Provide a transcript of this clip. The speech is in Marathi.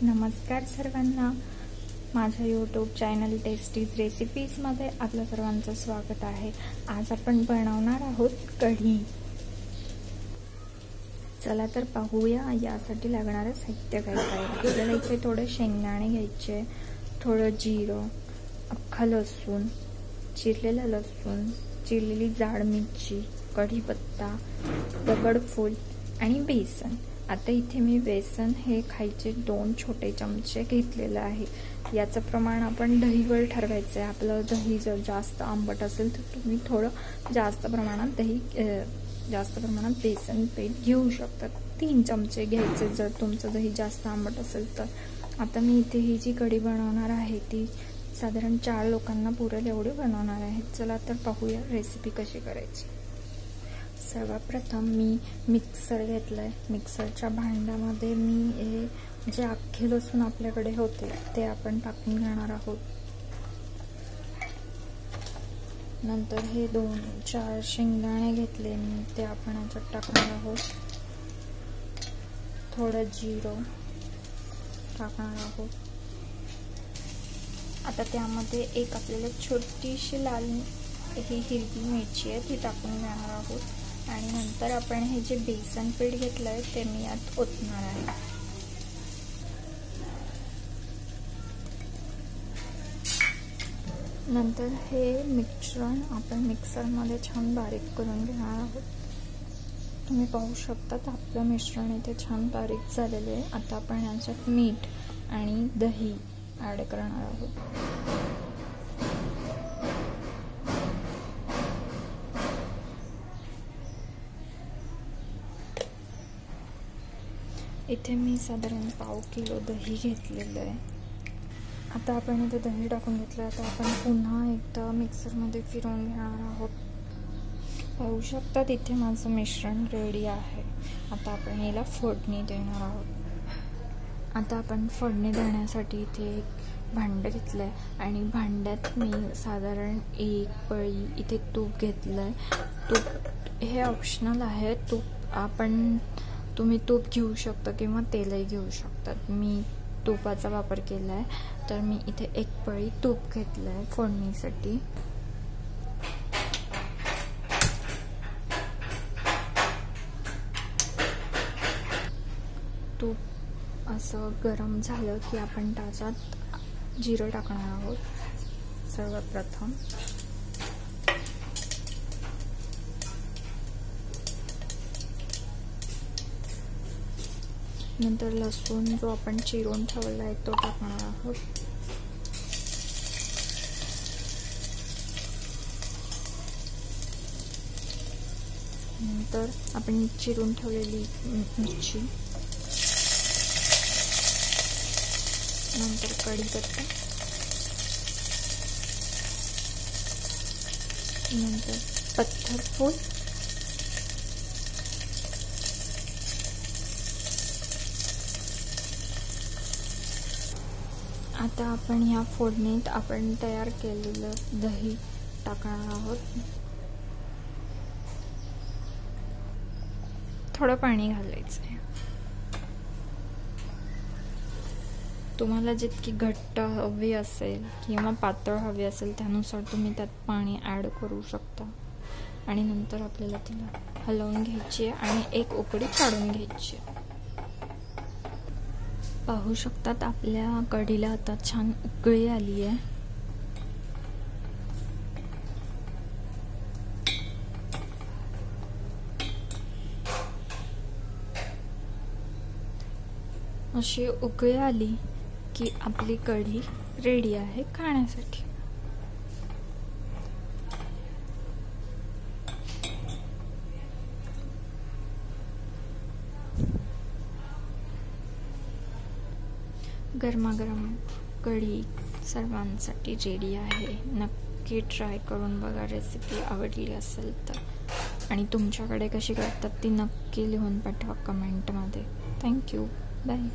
नमस्कार सर्वांना, माझ्या यूट्यूब चॅनल टेस्टीज रेसिपीजमध्ये आपल्या सर्वांचं स्वागत आहे। आज आपण बनवणार आहोत कढी। चला तर पाहूया यासाठी लागणारे साहित्य काय काय। आपल्याला इथे थोडे शेंगदाणे घ्यायचे, थोडं जिरं, अख्खा लसूण, चिरलेला लसूण, चिरलेली जाड मिरची, कढीपत्ता, दगडफूल आणि बेसन। आता इथे मी बेसन हे खायचे 2 छोटे चमचे घेतलेले आहे। याचं प्रमाण आपण दहीवर ठरवायचं आहे। आपलं दही जर जास्त आंबट असेल तर तुम्ही थोडं जास्त प्रमाणात बेसन पीठ घेऊ शकता। 3 चमचे घ्यायचे जर तुमचं दही जास्त आंबट असेल तर। आता मी इथे ही जी कढी बनवणार आहे ती साधारण 4 लोकांना पुरेल एवढी बनवणार आहे। चला तर पाहूया रेसिपी कशी करायची। सर्वप्रथम मी मिक्सर घेतलाय। मिक्सरच्या भांड्यामध्ये मी जे अख्खे लसूण आपल्याकडे होते ते आपण टाकून घेणार आहोत। नंतर हे 2-4 शेंगदाणे घेतले मी, ते आपण याच्यात टाकणार आहोत। थोडं जिरं टाकणार आहोत। आता त्यामध्ये एक आपल्याला छोटीशी लाल ही हिरवी मिरची आहे ती टाकून घेणार आहोत। आणि नंतर आपण हे जे बेसन पीठ घेतलंय ते मी यात ओतणार आहे। नंतर हे मिश्रण आपण मिक्सरमध्ये छान बारीक करून घेणार आहोत। तुम्ही पाहू शकता आपलं मिश्रण इथे छान बारीक झालेले आहे। आता आपण याच्यात मीठ आणि दही ऍड करणार आहोत। इथे मी साधारण पाव किलो दही घेतलेलं आहे। आता आपण इथे दही टाकून घेतलं। आता आपण पुन्हा एकदा मिक्सरमध्ये फिरवून घेणार आहोत। पाहू शकता इथे माझं मिश्रण रेडी आहे। आता आपण याला फोडणी देणार आहोत। आता आपण फोडणी देण्यासाठी इथे एक भांडं घेतलंय आणि भांड्यात मी साधारण 1 पळी इथे तूप घेतलंय। तूप हे ऑप्शनल आहे। तुम्ही तूप घेऊ शकता किंवा तेलही घेऊ शकतात। मी तुपाचा वापर केलाय तर मी इथे 1 पळी तूप घेतलंय फोडणीसाठी। तूप असं गरम झालं की आपण त्याच्यात जिरं टाकणार आहोत सर्वप्रथम। नंतर लसूण जो आपण चिरून ठेवला आहे तो टाकणार आहोत। नंतर आपण चिरून ठेवलेली मिरची, नंतर कढीपत्ता, नंतर पत्थरफूल, आता आपण ह्या फोडणीत आपण तयार केलेलं दही टाकणार आहोत। थोडं पाणी घालायचं आहे। तुम्हाला जितकी घट्ट हवी असेल किंवा पातळ हवी असेल त्यानुसार तुम्ही त्यात पाणी ऍड करू शकता। आणि नंतर आपल्याला तिला हलवून घ्यायची आणि एक उकळी काढून घ्यायची। पाहू शकतात आपल्या कढीला आता छान उकळी आली आहे। अशी उकळी आली की आपली कढी रेडी आहे खाण्यासाठी। गरमागरम कढी सर्वांसाठी रेडी आहे। नक्की ट्राय करून बघा। रेसिपी आवडली असेल तर आणि तुमच्याकडे कशी करतात ती नक्की लिहून पाठवा कमेंटमध्ये। Thank you, bye.